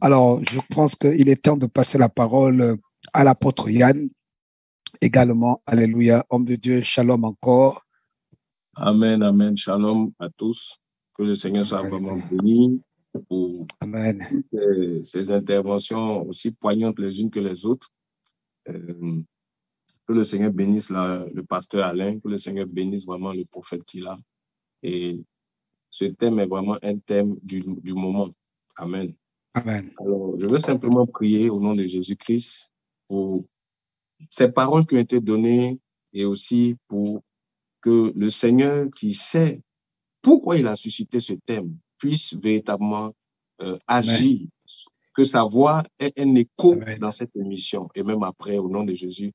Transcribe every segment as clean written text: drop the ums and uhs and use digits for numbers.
Alors, je pense qu'il est temps de passer la parole à l'apôtre Yann, également. Alléluia, homme de Dieu, shalom encore. Amen, amen, shalom à tous. Que le Seigneur soit vraiment béni pour Amen. ces interventions aussi poignantes les unes que les autres. Que le Seigneur bénisse le pasteur Alain, que le Seigneur bénisse vraiment le prophète qu'il a. Et ce thème est vraiment un thème du moment. Amen. Amen. Alors, je veux simplement prier au nom de Jésus-Christ pour ces paroles qui ont été données et aussi pour que le Seigneur qui sait pourquoi il a suscité ce thème puisse véritablement agir, que sa voix ait un écho Amen. dans cette émission et même après, au nom de Jésus.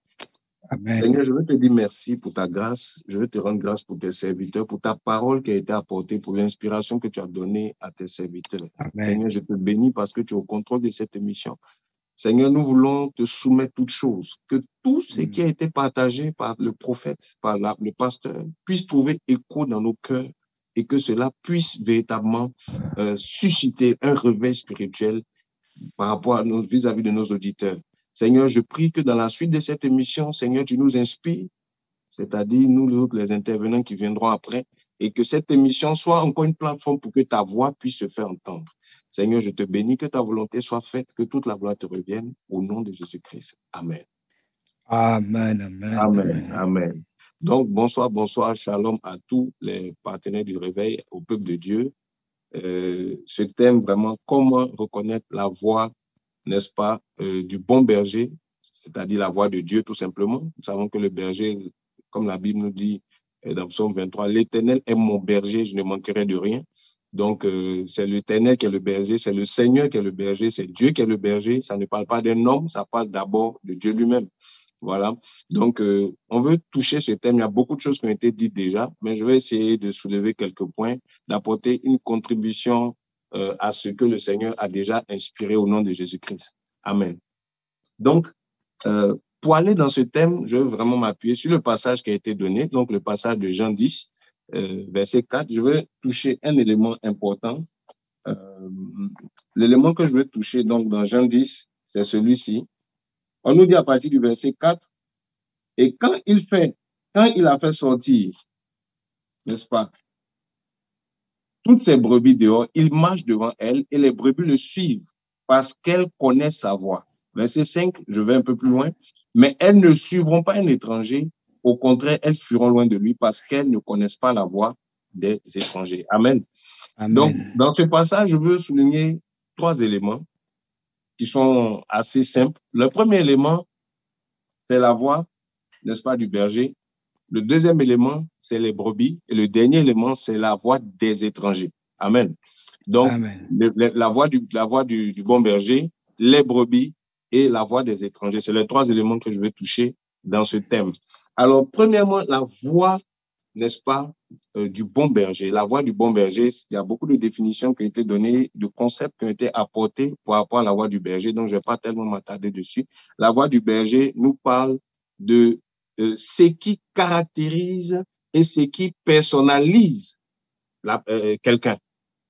Amen. Seigneur, je veux te dire merci pour ta grâce, je veux te rendre grâce pour tes serviteurs, pour ta parole qui a été apportée, pour l'inspiration que tu as donnée à tes serviteurs. Amen. Seigneur, je te bénis parce que tu es au contrôle de cette émission. Seigneur, nous voulons te soumettre toutes choses, que tout ce qui a été partagé par le prophète, par le pasteur, puisse trouver écho dans nos cœurs et que cela puisse véritablement susciter un réveil spirituel par rapport à vis-à-vis de nos auditeurs. Seigneur, je prie que dans la suite de cette émission, Seigneur, tu nous inspires, c'est-à-dire nous, les intervenants qui viendront après, et que cette émission soit encore une plateforme pour que ta voix puisse se faire entendre. Seigneur, je te bénis, que ta volonté soit faite, que toute la gloire te revienne, au nom de Jésus-Christ. Amen. Amen, amen. Amen, amen. Donc, bonsoir, shalom à tous les partenaires du réveil, au peuple de Dieu. Ce thème, vraiment, comment reconnaître la voix, n'est-ce pas, du bon berger, c'est-à-dire la voix de Dieu, tout simplement. Nous savons que le berger, comme la Bible nous dit dans Psaume 23, l'Éternel est mon berger, je ne manquerai de rien. Donc, c'est l'Éternel qui est le berger, c'est le Seigneur qui est le berger, c'est Dieu qui est le berger. Ça ne parle pas d'un homme, ça parle d'abord de Dieu lui-même. Voilà. Donc, on veut toucher ce thème. Il y a beaucoup de choses qui ont été dites déjà, mais je vais essayer de soulever quelques points, d'apporter une contribution à ce que le Seigneur a déjà inspiré au nom de Jésus-Christ. Amen. Donc, pour aller dans ce thème, je veux vraiment m'appuyer sur le passage qui a été donné, donc le passage de Jean 10, verset 4. Je veux toucher un élément important. L'élément que je veux toucher donc dans Jean 10, c'est celui-ci. On nous dit à partir du verset 4, et quand il a fait sortir, n'est-ce pas, toutes ces brebis dehors, il marche devant elles et les brebis le suivent parce qu'elles connaissent sa voix. Verset 5, je vais un peu plus loin, mais elles ne suivront pas un étranger, au contraire, elles fuiront loin de lui parce qu'elles ne connaissent pas la voix des étrangers. Amen. Amen. Donc, dans ce passage, je veux souligner 3 éléments qui sont assez simples. Le premier élément, c'est la voix, n'est-ce pas, du berger. Le deuxième élément, c'est les brebis. Et le dernier élément, c'est la voix des étrangers. Amen. Donc, la voix du bon berger, les brebis et la voix des étrangers. C'est les 3 éléments que je vais toucher dans ce thème. Alors, premièrement, la voix, n'est-ce pas, du bon berger. La voix du bon berger, il y a beaucoup de définitions qui ont été données, de concepts qui ont été apportés par rapport à la voix du berger, donc je ne vais pas tellement m'attarder dessus. La voix du berger nous parle de ce qui caractérise et ce qui personnalise quelqu'un.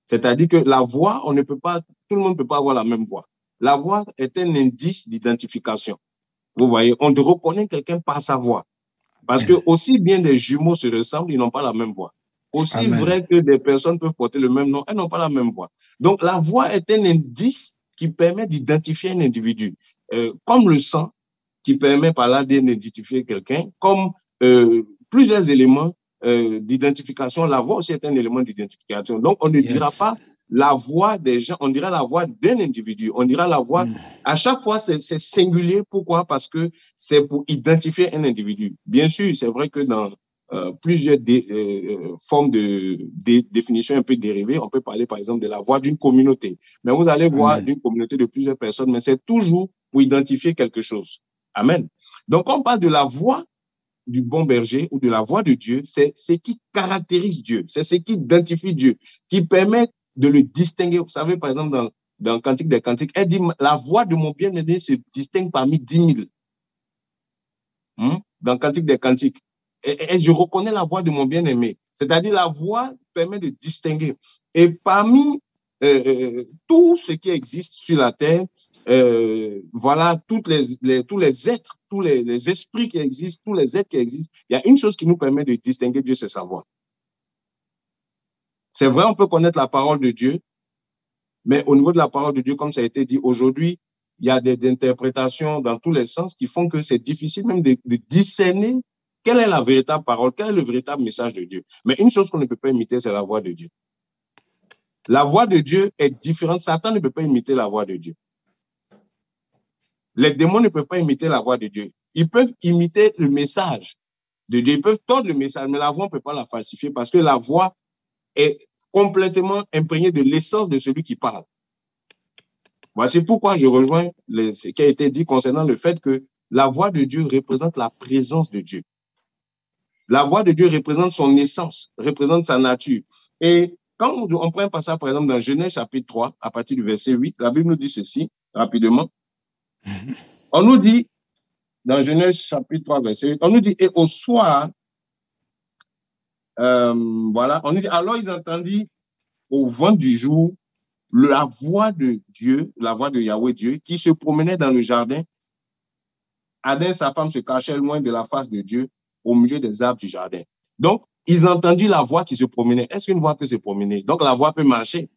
C'est-à-dire que la voix, tout le monde ne peut pas avoir la même voix. La voix est un indice d'identification. Vous voyez, on reconnaît quelqu'un par sa voix. Parce que aussi bien des jumeaux se ressemblent, ils n'ont pas la même voix. Aussi vrai que des personnes peuvent porter le même nom, elles n'ont pas la même voix. Donc la voix est un indice qui permet d'identifier un individu. Comme le sang, qui permet par là d'identifier quelqu'un, comme plusieurs éléments d'identification. La voix aussi est un élément d'identification. Donc, on ne dira pas la voix des gens, on dira la voix d'un individu. On dira la voix, à chaque fois, c'est singulier. Pourquoi? Parce que c'est pour identifier un individu. Bien sûr, c'est vrai que dans plusieurs formes de définition un peu dérivées, on peut parler, par exemple, de la voix d'une communauté. Mais vous allez voir d'une communauté de plusieurs personnes, mais c'est toujours pour identifier quelque chose. Amen. Donc, on parle de la voix du bon berger ou de la voix de Dieu, c'est ce qui caractérise Dieu, c'est ce qui identifie Dieu, qui permet de le distinguer. Vous savez, par exemple, dans Cantique des Cantiques, elle dit, la voix de mon bien-aimé se distingue parmi 10 000. Dans Cantique des Cantiques. Et je reconnais la voix de mon bien-aimé. C'est-à-dire, la voix permet de distinguer. Et parmi tout ce qui existe sur la terre, voilà, tous les êtres, tous les esprits qui existent, tous les êtres qui existent, il y a une chose qui nous permet de distinguer Dieu, c'est sa voix. C'est vrai, on peut connaître la parole de Dieu, mais au niveau de la parole de Dieu, comme ça a été dit aujourd'hui, il y a des interprétations dans tous les sens qui font que c'est difficile même de discerner quelle est la véritable parole, quel est le véritable message de Dieu. Mais une chose qu'on ne peut pas imiter, c'est la voix de Dieu. La voix de Dieu est différente. Satan ne peut pas imiter la voix de Dieu. Les démons ne peuvent pas imiter la voix de Dieu. Ils peuvent imiter le message de Dieu. Ils peuvent tordre le message, mais la voix, on ne peut pas la falsifier parce que la voix est complètement imprégnée de l'essence de celui qui parle. Voici pourquoi je rejoins ce qui a été dit concernant le fait que la voix de Dieu représente la présence de Dieu. La voix de Dieu représente son essence, représente sa nature. Et quand on prend un passage, par exemple, dans Genèse chapitre 3, à partir du verset 8, la Bible nous dit ceci, rapidement. On nous dit, dans Genèse chapitre 3, verset 8, on nous dit, et au soir, voilà, on nous dit, alors ils entendirent au vent du jour la voix de Dieu, la voix de Yahweh Dieu, qui se promenait dans le jardin. Adam et sa femme se cachaient loin de la face de Dieu, au milieu des arbres du jardin. Donc, ils entendirent la voix qui se promenait. Est-ce qu'une voix peut se promener? Donc, la voix peut marcher.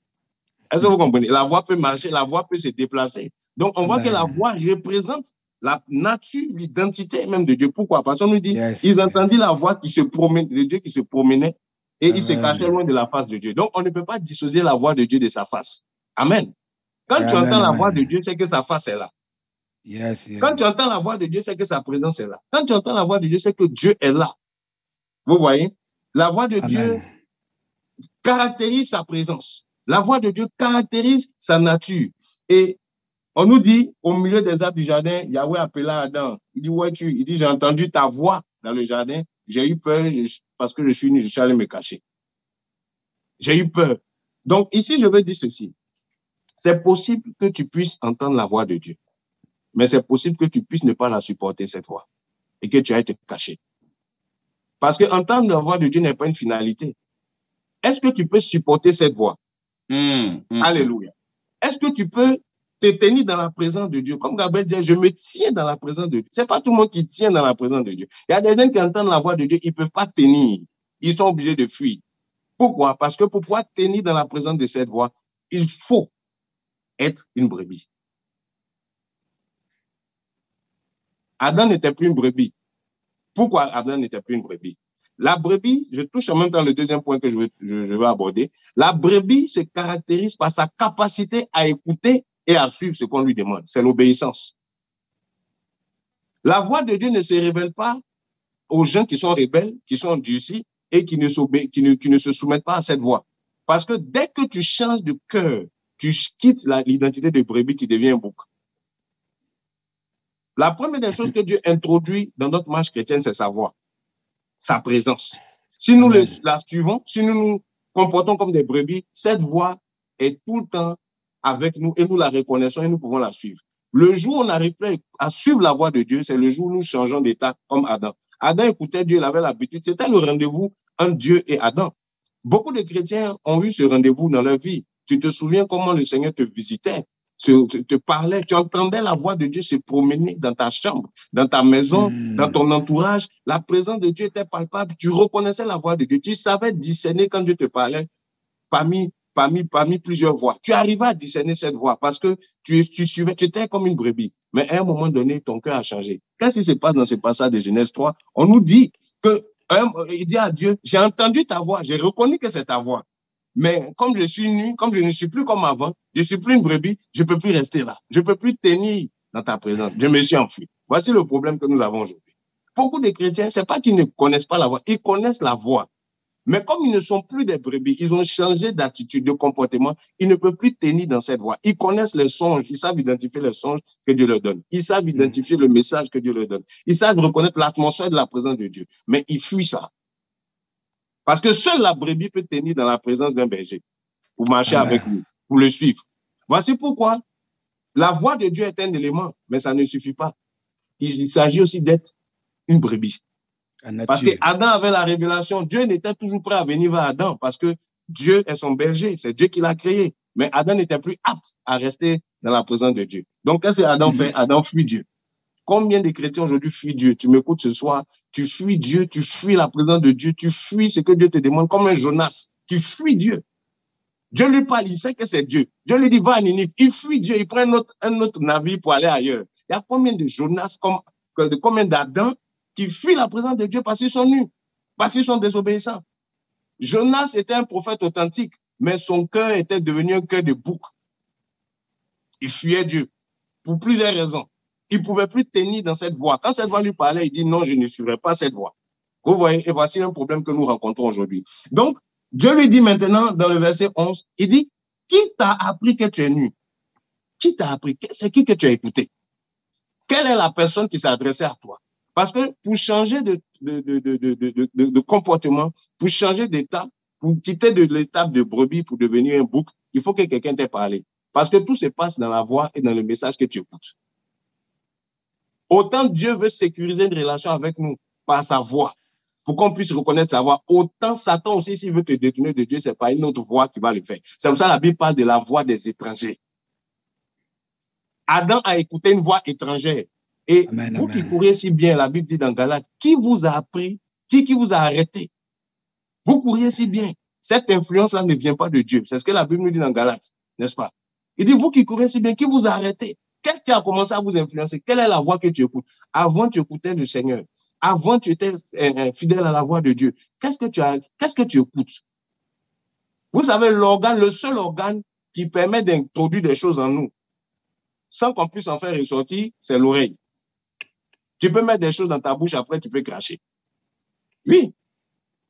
Est-ce que vous comprenez? La voix peut marcher, la voix peut se déplacer. Donc, on voit que la voix représente la nature, l'identité même de Dieu. Pourquoi? Parce qu'on nous dit, ils entendirent la voix qui se promenait, de Dieu qui se promenait, et ils se cachaient loin de la face de Dieu. Donc, on ne peut pas dissocier la voix de Dieu de sa face. Amen. Quand tu entends la voix de Dieu, c'est que sa face est là. Quand tu entends la voix de Dieu, c'est que sa présence est là. Quand tu entends la voix de Dieu, c'est que Dieu est là. Vous voyez? La voix de Dieu caractérise sa présence. La voix de Dieu caractérise sa nature. Et on nous dit, au milieu des arbres du jardin, Yahweh appela Adam. Il dit, où es-tu? Il dit, j'ai entendu ta voix dans le jardin. J'ai eu peur parce que je suis allé me cacher. J'ai eu peur. Donc, ici, je veux dire ceci. C'est possible que tu puisses entendre la voix de Dieu. Mais c'est possible que tu puisses ne pas la supporter cette voix. Et que tu ailles te cacher. Parce que entendre la voix de Dieu n'est pas une finalité. Est-ce que tu peux supporter cette voix? Alléluia. Est-ce que tu peux te tenir dans la présence de Dieu? Comme Gabriel disait, je me tiens dans la présence de Dieu. Ce n'est pas tout le monde qui tient dans la présence de Dieu. Il y a des gens qui entendent la voix de Dieu, ils ne peuvent pas tenir. Ils sont obligés de fuir. Pourquoi? Parce que pour pouvoir tenir dans la présence de cette voix, il faut être une brebis. Adam n'était plus une brebis. Pourquoi Adam n'était plus une brebis? La brebis, je touche en même temps le deuxième point que je veux aborder. La brebis se caractérise par sa capacité à écouter et à suivre ce qu'on lui demande. C'est l'obéissance. La voix de Dieu ne se révèle pas aux gens qui sont rebelles, qui sont endurcis et qui ne se soumettent pas à cette voix. Parce que dès que tu changes de cœur, tu quittes l'identité de brebis, tu deviens un bouc. La première des choses que Dieu introduit dans notre marche chrétienne, c'est sa voix, sa présence. Si nous la suivons, si nous nous comportons comme des brebis, cette voix est tout le temps avec nous et nous la reconnaissons et nous pouvons la suivre. Le jour où on n'arrive plus à suivre la voix de Dieu, c'est le jour où nous changeons d'état comme Adam. Adam écoutait Dieu, il avait l'habitude. C'était le rendez-vous entre Dieu et Adam. Beaucoup de chrétiens ont eu ce rendez-vous dans leur vie. Tu te souviens comment le Seigneur te visitait, te parlait, tu entendais la voix de Dieu se promener dans ta chambre, dans ta maison, dans ton entourage. La présence de Dieu était palpable. Tu reconnaissais la voix de Dieu. Tu savais discerner quand Dieu te parlait parmi plusieurs voix. Tu arrivais à discerner cette voix parce que tu suivais, tu étais comme une brebis. Mais à un moment donné, ton cœur a changé. Qu'est-ce qui se passe dans ce passage de Genèse 3? On nous dit il dit à Dieu, j'ai entendu ta voix, j'ai reconnu que c'est ta voix. Mais comme je suis nu, comme je ne suis plus comme avant, je ne suis plus une brebis, je ne peux plus rester là. Je ne peux plus tenir dans ta présence. Je me suis enfui. Voici le problème que nous avons aujourd'hui. Beaucoup de chrétiens, ce n'est pas qu'ils ne connaissent pas la voix, ils connaissent la voix. Mais comme ils ne sont plus des brebis, ils ont changé d'attitude, de comportement, ils ne peuvent plus tenir dans cette voie. Ils connaissent les songes, ils savent identifier les songes que Dieu leur donne. Ils savent identifier le message que Dieu leur donne. Ils savent reconnaître l'atmosphère de la présence de Dieu. Mais ils fuient ça. Parce que seule la brebis peut tenir dans la présence d'un berger pour marcher avec lui, pour le suivre. Voici pourquoi la voix de Dieu est un élément, mais ça ne suffit pas. Il s'agit aussi d'être une brebis. Parce qu'Adam avait la révélation. Dieu n'était toujours prêt à venir vers Adam parce que Dieu est son berger. C'est Dieu qui l'a créé. Mais Adam n'était plus apte à rester dans la présence de Dieu. Donc, qu'est-ce que Adam fait? Adam fuit Dieu. Combien de chrétiens aujourd'hui fuient Dieu? Tu m'écoutes ce soir, tu fuis Dieu, tu fuis la présence de Dieu, tu fuis ce que Dieu te demande comme un Jonas. Tu fuis Dieu. Dieu lui parle, il sait que c'est Dieu. Dieu lui dit, va à Ninive. Il fuit Dieu, il prend un autre navire pour aller ailleurs. Il y a combien de Jonas, combien d'Adam qui fuient la présence de Dieu parce qu'ils sont nus, parce qu'ils sont désobéissants. Jonas était un prophète authentique, mais son cœur était devenu un cœur de bouc. Il fuyait Dieu pour plusieurs raisons. Il ne pouvait plus tenir dans cette voie. Quand cette voie lui parlait, il dit non, je ne suivrai pas cette voie. Vous voyez, et voici un problème que nous rencontrons aujourd'hui. Donc, Dieu lui dit maintenant, dans le verset 11, il dit, qui t'a appris que tu es nu? Qui t'a appris? C'est qui que tu as écouté? Quelle est la personne qui s'est adressée à toi? Parce que pour changer de comportement, pour changer d'état, pour quitter de l'étape de brebis pour devenir un bouc, il faut que quelqu'un t'ait parlé. Parce que tout se passe dans la voix et dans le message que tu écoutes. Autant Dieu veut sécuriser une relation avec nous par sa voix, pour qu'on puisse reconnaître sa voix, autant Satan aussi, s'il veut te détourner de Dieu, c'est pas une autre voix qui va le faire. C'est pour ça que la Bible parle de la voix des étrangers. Adam a écouté une voix étrangère. Et vous qui courez si bien, la Bible dit dans Galates, qui vous a appris, qui vous a arrêté? Vous couriez si bien. Cette influence-là ne vient pas de Dieu. C'est ce que la Bible nous dit dans Galates, n'est-ce pas? Il dit, vous qui courez si bien, qui vous a arrêté? Qu'est-ce qui a commencé à vous influencer? Quelle est la voix que tu écoutes? Avant, tu écoutais le Seigneur. Avant, tu étais fidèle à la voix de Dieu. Qu'est-ce que tu écoutes? Vous savez, le seul organe qui permet d'introduire des choses en nous, sans qu'on puisse en faire ressortir, c'est l'oreille. Tu peux mettre des choses dans ta bouche, après tu peux cracher. Oui.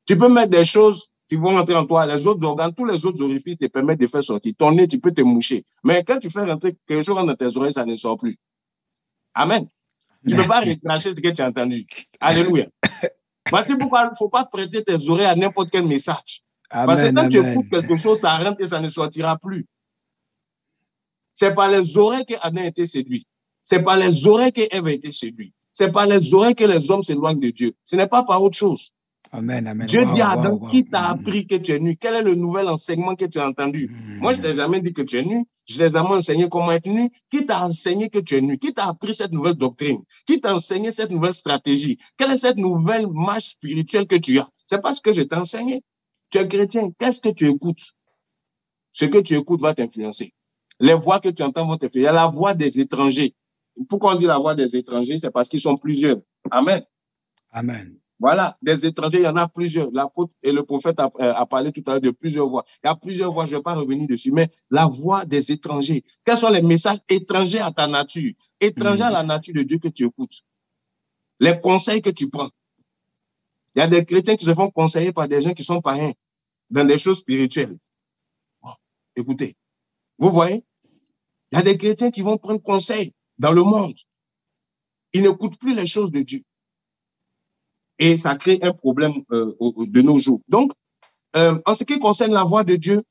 Tu peux mettre des choses qui vont rentrer en toi. Les autres organes, tous les autres orifices te permettent de faire sortir. Ton nez, tu peux te moucher. Mais quand tu fais rentrer quelque chose dans tes oreilles, ça ne sort plus. Amen. Tu ne peux pas recracher ce que tu as entendu. Alléluia. Voici pourquoi il ne faut pas prêter tes oreilles à n'importe quel message. Amen, parce que quand tu écoutes quelque chose, ça rentre et ça ne sortira plus. C'est par les oreilles qu'Adam a été séduit. C'est par les oreilles qu'Ève a été séduite. C'est par les oreilles que les hommes s'éloignent de Dieu. Ce n'est pas par autre chose. Amen, amen. Dieu dit à Adam, qui t'a appris que tu es nu? Quel est le nouvel enseignement que tu as entendu? Moi, je ne t'ai jamais dit que tu es nu. Je t'ai jamais enseigné comment être nu. Qui t'a enseigné que tu es nu? Qui t'a appris cette nouvelle doctrine? Qui t'a enseigné cette nouvelle stratégie? Quelle est cette nouvelle marche spirituelle que tu as? C'est pas ce que je t'ai enseigné. Tu es chrétien. Qu'est-ce que tu écoutes? Ce que tu écoutes va t'influencer. Les voix que tu entends vont t'influencer. Il y a la voix des étrangers. Pourquoi on dit la voix des étrangers? C'est parce qu'ils sont plusieurs. Amen. Amen. Voilà, des étrangers, il y en a plusieurs. L'apôtre et le prophète a parlé tout à l'heure de plusieurs voix. Il y a plusieurs voix, je ne vais pas revenir dessus, mais la voix des étrangers. Quels sont les messages étrangers à ta nature, étrangers à la nature de Dieu que tu écoutes? Les conseils que tu prends. Il y a des chrétiens qui se font conseiller par des gens qui sont païens dans des choses spirituelles. Bon, écoutez, vous voyez, il y a des chrétiens qui vont prendre conseil dans le monde. Ils n'écoutent plus les choses de Dieu. Et ça crée un problème de nos jours. Donc, en ce qui concerne la voix de Dieu,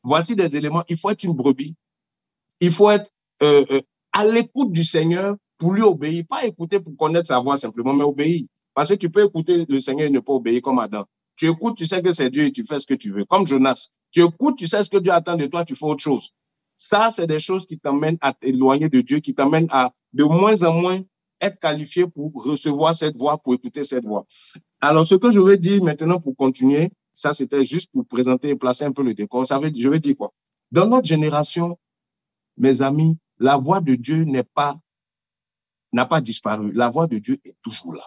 voici des éléments. Il faut être une brebis. Il faut être à l'écoute du Seigneur pour lui obéir. Pas écouter pour connaître sa voix simplement, mais obéir. Parce que tu peux écouter le Seigneur et ne pas obéir comme Adam. Tu écoutes, tu sais que c'est Dieu et tu fais ce que tu veux. Comme Jonas. Tu écoutes, tu sais ce que Dieu attend de toi, tu fais autre chose. Ça, c'est des choses qui t'amènent à t'éloigner de Dieu, qui t'amènent à de moins en moins être qualifié pour recevoir cette voix, pour écouter cette voix. Alors, ce que je veux dire maintenant pour continuer, ça c'était juste pour présenter et placer un peu le décor. Je veux dire quoi? Dans notre génération, mes amis, la voix de Dieu n'a pas disparu. La voix de Dieu est toujours là.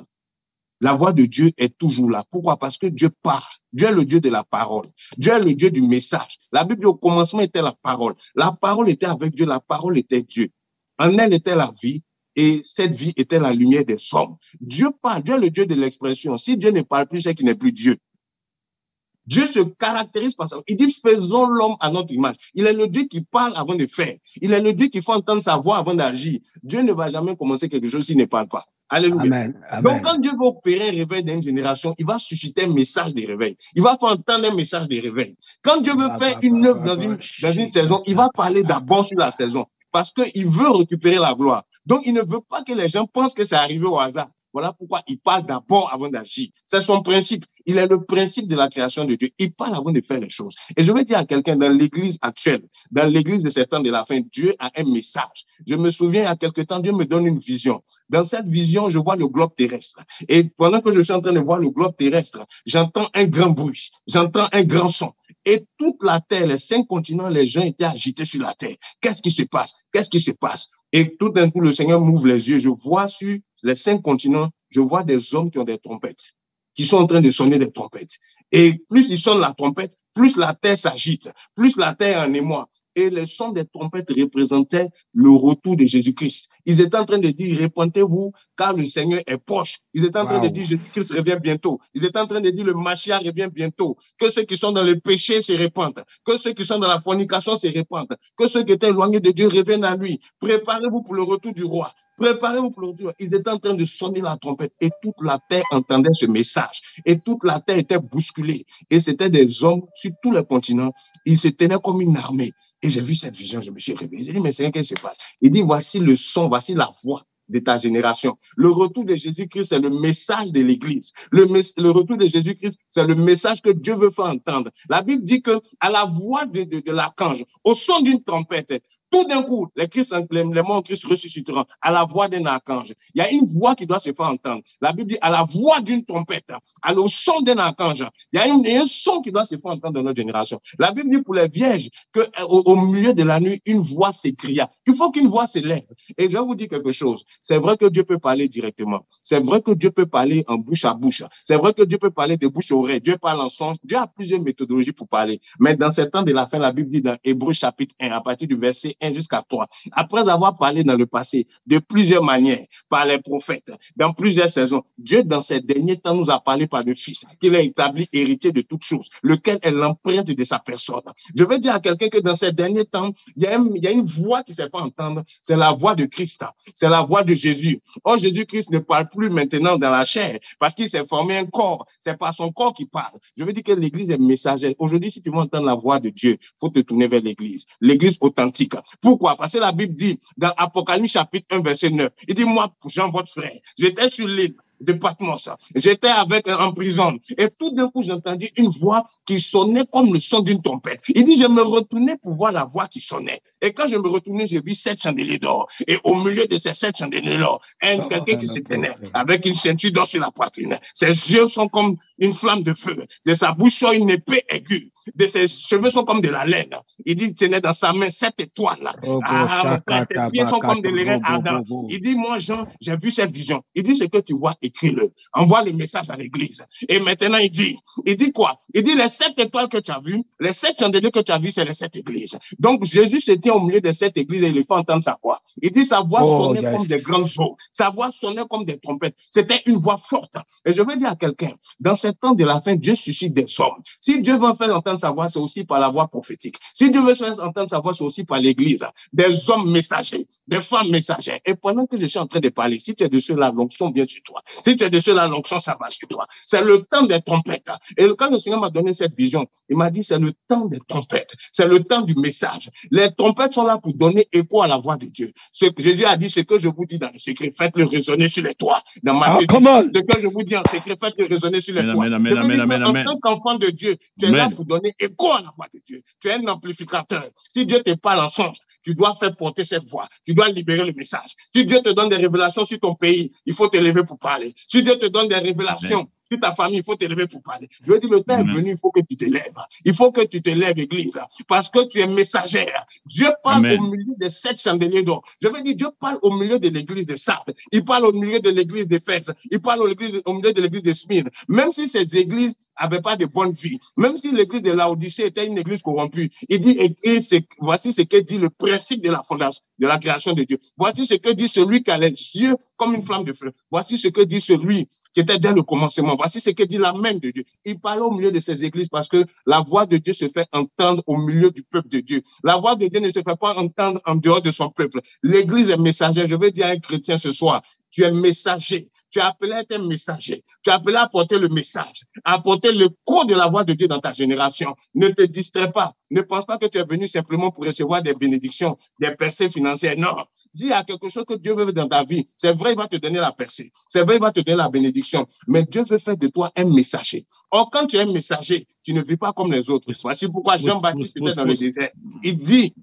La voix de Dieu est toujours là. Pourquoi? Parce que Dieu parle. Dieu est le Dieu de la parole. Dieu est le Dieu du message. La Bible, au commencement, était la parole. La parole était avec Dieu. La parole était Dieu. En elle était la vie. Et cette vie était la lumière des hommes. Dieu parle. Dieu est le Dieu de l'expression. Si Dieu ne parle plus, c'est qu'il n'est plus Dieu. Dieu se caractérise par ça. Il dit, faisons l'homme à notre image. Il est le Dieu qui parle avant de faire. Il est le Dieu qui fait entendre sa voix avant d'agir. Dieu ne va jamais commencer quelque chose s'il ne parle pas. Alléluia. Amen, amen. Donc, quand Dieu va opérer un réveil d'une génération, il va susciter un message de réveil. Il va faire entendre un message de réveil. Quand Dieu veut faire une œuvre dans une saison, il va parler d'abord sur la saison. Parce qu'il veut récupérer la gloire. Donc, il ne veut pas que les gens pensent que c'est arrivé au hasard. Voilà pourquoi il parle d'abord avant d'agir. C'est son principe. Il est le principe de la création de Dieu. Il parle avant de faire les choses. Et je vais dire à quelqu'un dans l'église actuelle, dans l'église de ces temps de la fin, Dieu a un message. Je me souviens, il y a quelque temps, Dieu me donne une vision. Dans cette vision, je vois le globe terrestre. Et pendant que je suis en train de voir le globe terrestre, j'entends un grand bruit, j'entends un grand son. Et toute la terre, les 5 continents, les gens étaient agités sur la terre. Qu'est-ce qui se passe? Qu'est-ce qui se passe? Et tout d'un coup, le Seigneur m'ouvre les yeux. Je vois sur les 5 continents, je vois des hommes qui ont des trompettes, qui sont en train de sonner des trompettes. Et plus ils sonnent la trompette, plus la terre s'agite, plus la terre est en émoi. Et les sons des trompettes représentaient le retour de Jésus-Christ. Ils étaient en train de dire, répentez-vous, car le Seigneur est proche. Ils étaient en train de dire, Jésus-Christ revient bientôt. Ils étaient en train de dire, le Mashiach revient bientôt. Que ceux qui sont dans le péché se répandent. Que ceux qui sont dans la fornication se répandent. Que ceux qui étaient éloignés de Dieu reviennent à lui. Préparez-vous pour le retour du roi. Préparez-vous pour le retour. Ils étaient en train de sonner la trompette et toute la terre entendait ce message. Et toute la terre était bousculée. Et c'était des hommes sur tous les continents. Ils se tenaient comme une armée. Et j'ai vu cette vision, je me suis réveillé. J'ai dit, mais Seigneur, qu'est-ce qui se passe? Il dit, voici le son, voici la voix de ta génération. Le retour de Jésus-Christ, c'est le message de l'Église. Le retour de Jésus-Christ, c'est le message que Dieu veut faire entendre. La Bible dit que à la voix de l'archange, au son d'une trompette, tout d'un coup, les morts en Christ ressusciteront à la voix d'un archange. Il y a une voix qui doit se faire entendre. La Bible dit à la voix d'une trompette, au son d'un archange. Il y a un son qui doit se faire entendre dans notre génération. La Bible dit pour les vierges qu'au milieu de la nuit, une voix s'écria. Il faut qu'une voix s'élève. Et je vais vous dire quelque chose. C'est vrai que Dieu peut parler directement. C'est vrai que Dieu peut parler en bouche à bouche. C'est vrai que Dieu peut parler de bouche à oreille. Dieu parle en songe. Dieu a plusieurs méthodologies pour parler. Mais dans ces temps de la fin, la Bible dit dans Hébreux chapitre 1, à partir du verset 1 jusqu'à 3, après avoir parlé dans le passé de plusieurs manières, par les prophètes, dans plusieurs saisons, Dieu, dans ces derniers temps, nous a parlé par le Fils, qu'il a établi héritier de toutes choses, lequel est l'empreinte de sa personne. Je veux dire à quelqu'un que dans ces derniers temps, il y a une voix qui s'est fait entendre, c'est la voix de Christ, c'est la voix de Jésus. Or, Jésus-Christ ne parle plus maintenant dans la chair, parce qu'il s'est formé un corps, c'est pas son corps qui parle. Je veux dire que l'Église est messagère. Aujourd'hui, si tu veux entendre la voix de Dieu, il faut te tourner vers l'Église authentique. Pourquoi? Parce que la Bible dit, dans Apocalypse chapitre 1, verset 9, il dit, moi, Jean, votre frère, j'étais sur l'île de Patmos, j'étais en prison, et tout d'un coup, j'ai entendu une voix qui sonnait comme le son d'une trompette. Il dit, je me retournais pour voir la voix qui sonnait. Et quand je me retournais, j'ai vu 7 chandeliers d'or. Et au milieu de ces 7 chandeliers d'or, quelqu'un qui se tenait avec une ceinture d'or sur la poitrine. Ses yeux sont comme une flamme de feu. De sa bouche sort une épée aiguë. De ses cheveux sont comme de la laine. Il dit, il tenait dans sa main 7 étoiles. Ses pieds sont comme de l'airain ardent. Il dit, moi, Jean, j'ai vu cette vision. Il dit, ce que tu vois, écris-le. Envoie le message à l'église. Et maintenant, il dit quoi? Il dit, les 7 étoiles que tu as vues, les 7 chandeliers que tu as vus, c'est les 7 églises. Donc, Jésus se tient au milieu de cette église et il fait entendre sa voix. Il dit, sa voix sonnait comme des grandes eaux. Sa voix sonnait comme des trompettes. C'était une voix forte. Et je veux dire à quelqu'un, dans ce temps de la fin, Dieu suscite des hommes. Si Dieu veut faire entendre sa voix, c'est aussi par la voix prophétique. Si Dieu veut faire entendre sa voix, c'est aussi par l'église. Des hommes messagers, des femmes messagères. Et pendant que je suis en train de parler, si tu es de ceux-là, l'onction vient sur toi. Si tu es de ceux-là, l'onction, ça va sur toi. C'est le temps des trompettes. Et quand le Seigneur m'a donné cette vision, il m'a dit, c'est le temps des trompettes. C'est le temps du message. Les trompettes sont là pour donner écho à la voix de Dieu. Jésus a dit, ce que je vous dis dans le secret, faites-le résonner sur les toits. Dans Matthieu 10, ce que je vous dis en secret, faites-le résonner sur les toits. En tant qu'enfant de Dieu, tu es là pour donner écho à la voix de Dieu. Tu es un amplificateur. Si Dieu te parle en songe, tu dois faire porter cette voix. Tu dois libérer le message. Si Dieu te donne des révélations sur ton pays, il faut te lever pour parler. Si Dieu te donne des révélations sur ta famille, il faut te lever pour parler. Je veux dire, le temps est venu, il faut que tu te lèves. Il faut que tu te lèves, Église, parce que tu es messagère. Dieu parle au milieu des 7 chandeliers d'or. Je veux dire, Dieu parle au milieu de l'église de Sardes. Il parle au milieu de l'église d'Éphèse. Il parle au milieu de l'église de Smyrne. Même si ces églises n'avaient pas de bonne vie, même si l'église de Laodicée était une église corrompue, il dit, voici ce que dit le principe de la fondation, de la création de Dieu. Voici ce que dit celui qui a les yeux comme une flamme de feu. Voici ce que dit celui qui était dès le commencement. Voici ce que dit la main de Dieu. Il parle au milieu de ces églises parce que la voix de Dieu se fait entendre au milieu du peuple de Dieu. La voix de Dieu ne se fait pas entendre en dehors de son peuple. L'église est messagère. Je veux dire à un chrétien ce soir, tu es messager. Tu es appelé à être un messager. Tu es appelé à apporter le message, à apporter le cours de la voix de Dieu dans ta génération. Ne te distrais pas. Ne pense pas que tu es venu simplement pour recevoir des bénédictions, des percées financières. Non. S'il y a quelque chose que Dieu veut dans ta vie, c'est vrai, il va te donner la percée. C'est vrai, il va te donner la bénédiction. Mais Dieu veut faire de toi un messager. Or, quand tu es un messager, tu ne vis pas comme les autres. Voici pourquoi Jean-Baptiste était dans le désert. Il dit,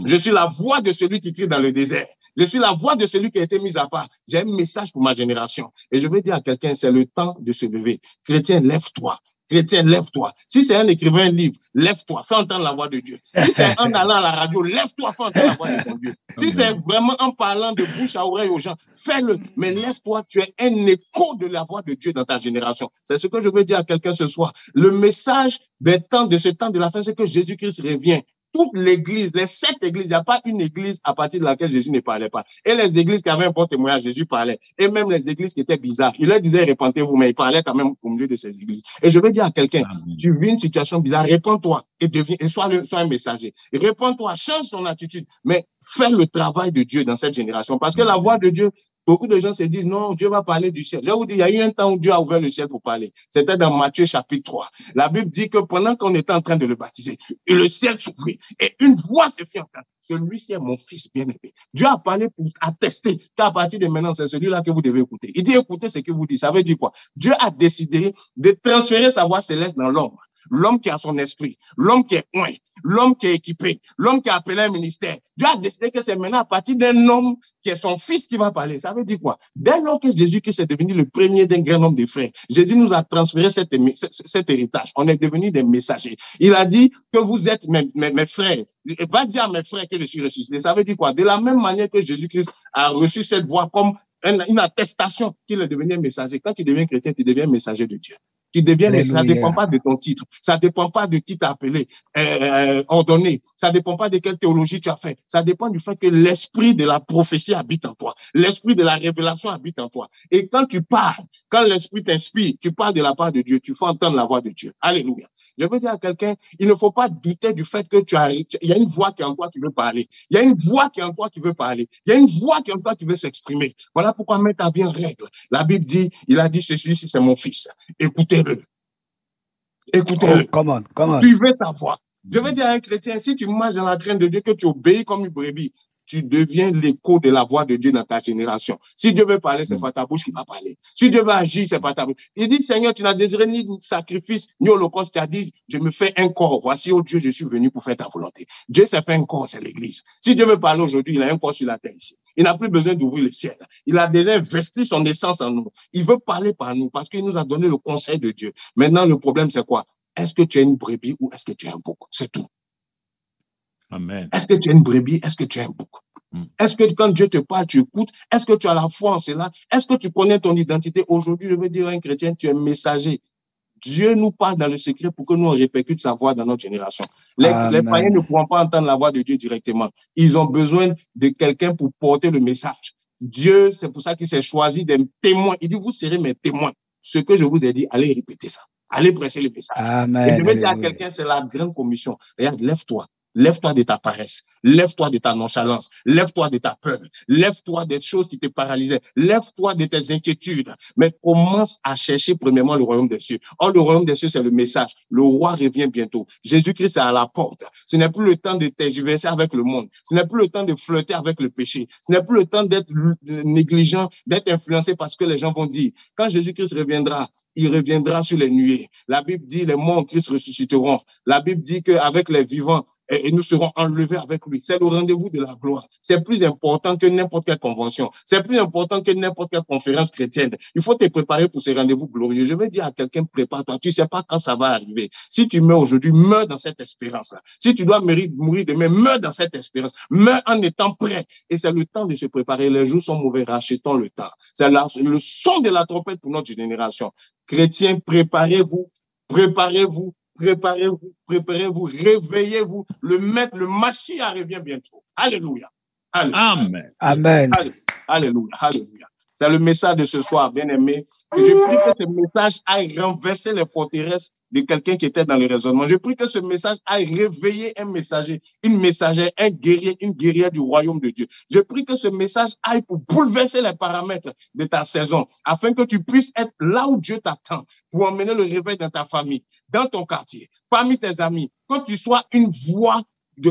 je suis la voix de celui qui crie dans le désert. Je suis la voix de celui qui a été mis à part. J'ai un message pour ma génération. Et je veux dire à quelqu'un, c'est le temps de se lever. Chrétien, lève-toi. Chrétien, lève-toi. Si c'est un écrivain un livre, lève-toi, fais entendre la voix de Dieu. Si c'est en allant à la radio, lève-toi, fais entendre la voix de ton Dieu. Si c'est vraiment en parlant de bouche à oreille aux gens, fais-le. Mais lève-toi, tu es un écho de la voix de Dieu dans ta génération. C'est ce que je veux dire à quelqu'un ce soir. Le message des temps, de ce temps de la fin, c'est que Jésus-Christ revient. Toute l'église, les 7 églises, il n'y a pas une église à partir de laquelle Jésus ne parlait pas. Et les églises qui avaient un bon témoignage, Jésus parlait. Et même les églises qui étaient bizarres, il leur disait répentez-vous, mais il parlait quand même au milieu de ces églises. Et je veux dire à quelqu'un, tu vis une situation bizarre, répands-toi et sois un messager. Répands-toi, change ton attitude, mais fais le travail de Dieu dans cette génération. Parce que la voix de Dieu, beaucoup de gens se disent, non, Dieu va parler du ciel. Je vous dis, il y a eu un temps où Dieu a ouvert le ciel pour parler. C'était dans Matthieu chapitre 3. La Bible dit que pendant qu'on était en train de le baptiser, le ciel s'ouvrit et une voix se fit entendre. Celui-ci est mon fils bien-aimé. Dieu a parlé pour attester qu'à partir de maintenant, c'est celui-là que vous devez écouter. Il dit, écoutez ce que vous dites. Ça veut dire quoi? Dieu a décidé de transférer sa voix céleste dans l'homme. L'homme qui a son esprit, l'homme qui est oint, l'homme qui est équipé, l'homme qui a appelé un ministère. Dieu a décidé que c'est maintenant à partir d'un homme qui est son fils qui va parler. Ça veut dire quoi? Dès lors que Jésus-Christ est devenu le premier d'un grand nombre de frères, Jésus nous a transféré cet héritage. On est devenus des messagers. Il a dit que vous êtes mes frères. Va dire à mes frères que je suis ressuscité. Ça veut dire quoi? De la même manière que Jésus-Christ a reçu cette voix comme une attestation qu'il est devenu un messager. Quand tu deviens chrétien, tu deviens messager de Dieu. Tu deviens, ça ne dépend pas de ton titre, ça ne dépend pas de qui t'a appelé, ordonné, ça ne dépend pas de quelle théologie tu as fait, ça dépend du fait que l'esprit de la prophétie habite en toi, l'esprit de la révélation habite en toi. Et quand tu parles, quand l'esprit t'inspire, tu parles de la part de Dieu, tu fais entendre la voix de Dieu. Alléluia. Je veux dire à quelqu'un, il ne faut pas douter du fait que il y a une voix qui est en toi qui veut parler, il y a une voix qui est en toi qui veut parler, il y a une voix qui est en toi qui veut s'exprimer. Voilà pourquoi mets ta vie en règle. La Bible dit, il a dit, celui-ci c'est mon fils. Écoutez-le. Écoutez-le. Oh, come on. Suivez ta voix. Je veux dire à un chrétien, si tu marches dans la crainte de Dieu, que tu obéis comme une brebis, tu deviens l'écho de la voix de Dieu dans ta génération. Si Dieu veut parler, c'est pas ta bouche qui va parler. Si Dieu veut agir, c'est pas ta bouche. Il dit, Seigneur, tu n'as désiré ni sacrifice, ni holocauste. Tu as dit, je me fais un corps. Voici, oh Dieu, je suis venu pour faire ta volonté. Dieu s'est fait un corps, c'est l'église. Si Dieu veut parler aujourd'hui, il a un corps sur la terre ici. Il n'a plus besoin d'ouvrir le ciel. Il a déjà investi son essence en nous. Il veut parler par nous parce qu'il nous a donné le conseil de Dieu. Maintenant, le problème, c'est quoi? Est-ce que tu es une brebis ou est-ce que tu es un bouc? C'est tout. Amen. Est-ce que tu es une brebis? Est-ce que tu es un bouc? Est-ce que quand Dieu te parle, tu écoutes? Est-ce que tu as la foi en cela? Est-ce que tu connais ton identité? Aujourd'hui, je veux dire à un chrétien, tu es messager. Dieu nous parle dans le secret pour que nous on répercute sa voix dans notre génération. Les païens ne pourront pas entendre la voix de Dieu directement. Ils ont besoin de quelqu'un pour porter le message. Dieu, c'est pour ça qu'il s'est choisi des témoins. Il dit, vous serez mes témoins. Ce que je vous ai dit, allez répéter ça. Allez prêcher le message. Amen. Et je veux dire à quelqu'un, c'est la grande commission. Regarde, lève-toi. Lève-toi de ta paresse, lève-toi de ta nonchalance, lève-toi de ta peur, lève-toi des choses qui te paralysaient, lève-toi de tes inquiétudes, mais commence à chercher premièrement le royaume des cieux. Or, le royaume des cieux, c'est le message. Le roi revient bientôt. Jésus-Christ est à la porte. Ce n'est plus le temps de tergiverser avec le monde. Ce n'est plus le temps de flirter avec le péché. Ce n'est plus le temps d'être négligent, d'être influencé parce que les gens vont dire, quand Jésus-Christ reviendra, il reviendra sur les nuées. La Bible dit, les morts en Christ ressusciteront. La Bible dit qu'avec les vivants, et nous serons enlevés avec lui. C'est le rendez-vous de la gloire. C'est plus important que n'importe quelle convention. C'est plus important que n'importe quelle conférence chrétienne. Il faut te préparer pour ce rendez-vous glorieux. Je veux dire à quelqu'un, prépare-toi. Tu sais pas quand ça va arriver. Si tu meurs aujourd'hui, meurs dans cette espérance-là. Si tu dois mourir demain, meurs dans cette espérance. Meurs en étant prêt. Et c'est le temps de se préparer. Les jours sont mauvais. Rachetons le temps. C'est le son de la trompette pour notre génération. Chrétiens, préparez-vous. Préparez-vous. Préparez-vous, réveillez-vous. Le maître, le Mashiach revient bientôt. Alléluia. Amen. Amen. Alléluia. Alléluia. C'est le message de ce soir, bien-aimé. Je prie que ce message aille renverser les forteresses de quelqu'un qui était dans le raisonnement. Je prie que ce message aille réveiller un messager, une messagère, un guerrier, une guerrière du royaume de Dieu. Je prie que ce message aille pour bouleverser les paramètres de ta saison, afin que tu puisses être là où Dieu t'attend, pour emmener le réveil dans ta famille, dans ton quartier, parmi tes amis, que tu sois une voix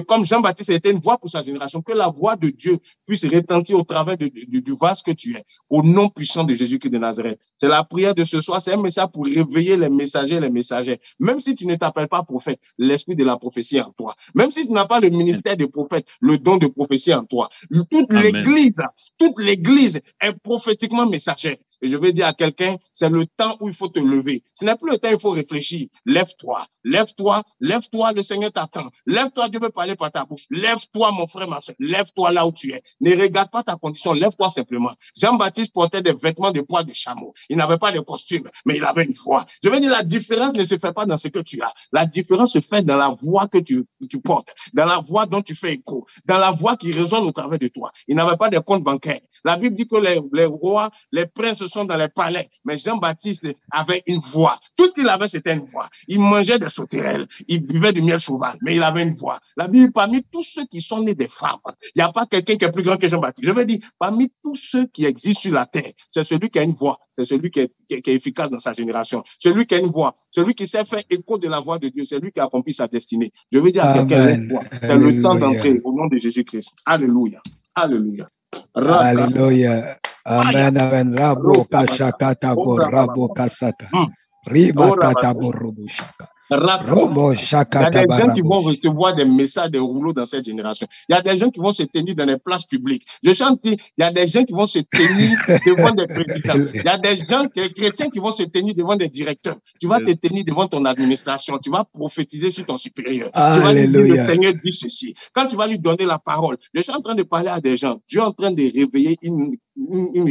comme Jean-Baptiste était une voix pour sa génération, que la voix de Dieu puisse retentir au travers du vase que tu es, au nom puissant de Jésus-Christ de Nazareth. C'est la prière de ce soir, c'est un message pour réveiller les messagers et les messagères. Même si tu ne t'appelles pas prophète, l'esprit de la prophétie en toi. Même si tu n'as pas le ministère de prophète, le don de prophétie en toi. Toute l'église est prophétiquement messagère. Et je vais dire à quelqu'un, c'est le temps où il faut te lever. Ce n'est plus le temps où il faut réfléchir. Lève-toi, lève-toi, lève-toi, le Seigneur t'attend. Lève-toi, Dieu veut parler par ta bouche. Lève-toi, mon frère, ma soeur. Lève-toi là où tu es. Ne regarde pas ta condition, lève-toi simplement. Jean-Baptiste portait des vêtements de poils de chameau. Il n'avait pas de costume, mais il avait une voix. Je veux dire, la différence ne se fait pas dans ce que tu as. La différence se fait dans la voix que tu portes, dans la voix dont tu fais écho, dans la voix qui résonne au travers de toi. Il n'avait pas de compte bancaire. La Bible dit que les rois, les princes sont dans les palais, mais Jean-Baptiste avait une voix. Tout ce qu'il avait, c'était une voix. Il mangeait des sauterelles, il buvait du miel cheval, mais il avait une voix. La Bible, parmi tous ceux qui sont nés des femmes, il n'y a pas quelqu'un qui est plus grand que Jean-Baptiste. Je veux dire, parmi tous ceux qui existent sur la terre, c'est celui qui a une voix, c'est celui qui est efficace dans sa génération, celui qui a une voix, celui qui sait faire écho de la voix de Dieu, c'est lui qui a accompli sa destinée. Je veux dire à quelqu'un, c'est le temps d'entrer au nom de Jésus-Christ. Alléluia. Alléluia. Alléluia. Amen, amen. Rabo kashakata bo rabo kasaka. Riba kata bo robo shaka. Il y a des gens qui vont recevoir des messages, des rouleaux dans cette génération. Il y a des gens qui vont se tenir dans les places publiques. Je chante, il y a des gens qui vont se tenir devant des présidents. Il y a des gens, des chrétiens qui vont se tenir devant des directeurs. Tu vas te tenir devant ton administration. Tu vas prophétiser sur ton supérieur. Tu vas lui dire, le Seigneur dit ceci. Quand tu vas lui donner la parole, je suis en train de parler à des gens. Dieu est en train de réveiller une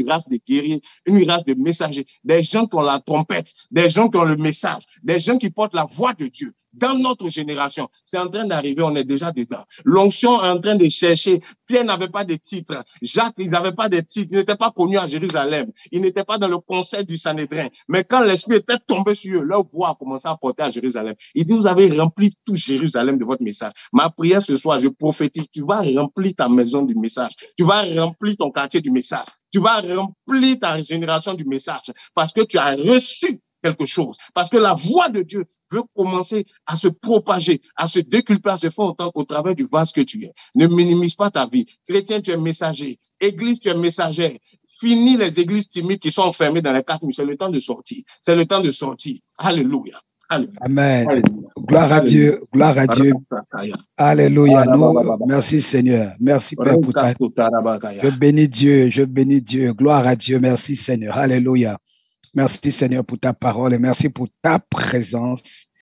race de guerriers, une race de messagers, des gens qui ont la trompette, des gens qui ont le message, des gens qui portent la voix de Dieu. Dans notre génération, c'est en train d'arriver, on est déjà dedans. L'onction est en train de chercher. Pierre n'avait pas de titre. Jacques, ils n'avaient pas de titre. Ils n'étaient pas connus à Jérusalem. Ils n'étaient pas dans le conseil du Sanhédrin. Mais quand l'Esprit était tombé sur eux, leur voix a commencé à porter à Jérusalem. Il dit, vous avez rempli tout Jérusalem de votre message. Ma prière ce soir, je prophétise, tu vas remplir ta maison du message. Tu vas remplir ton quartier du message. Tu vas remplir ta génération du message parce que tu as reçu quelque chose. Parce que la voix de Dieu veut commencer à se propager, à se déculper, à se faire entendre au travers du vase que tu es. Ne minimise pas ta vie. Chrétien, tu es messager. Église, tu es messagère. Finis les églises timides qui sont enfermées dans les 4 murs. C'est le temps de sortir. C'est le temps de sortir. Alléluia. Alléluia. Amen. Alléluia. Gloire à Dieu. Gloire à Dieu. Alléluia. Merci Seigneur. Merci Père pour ta... Je bénis Dieu. Je bénis Dieu. Gloire à Dieu. Merci Seigneur. Alléluia. Merci Seigneur pour ta parole et merci pour ta présence.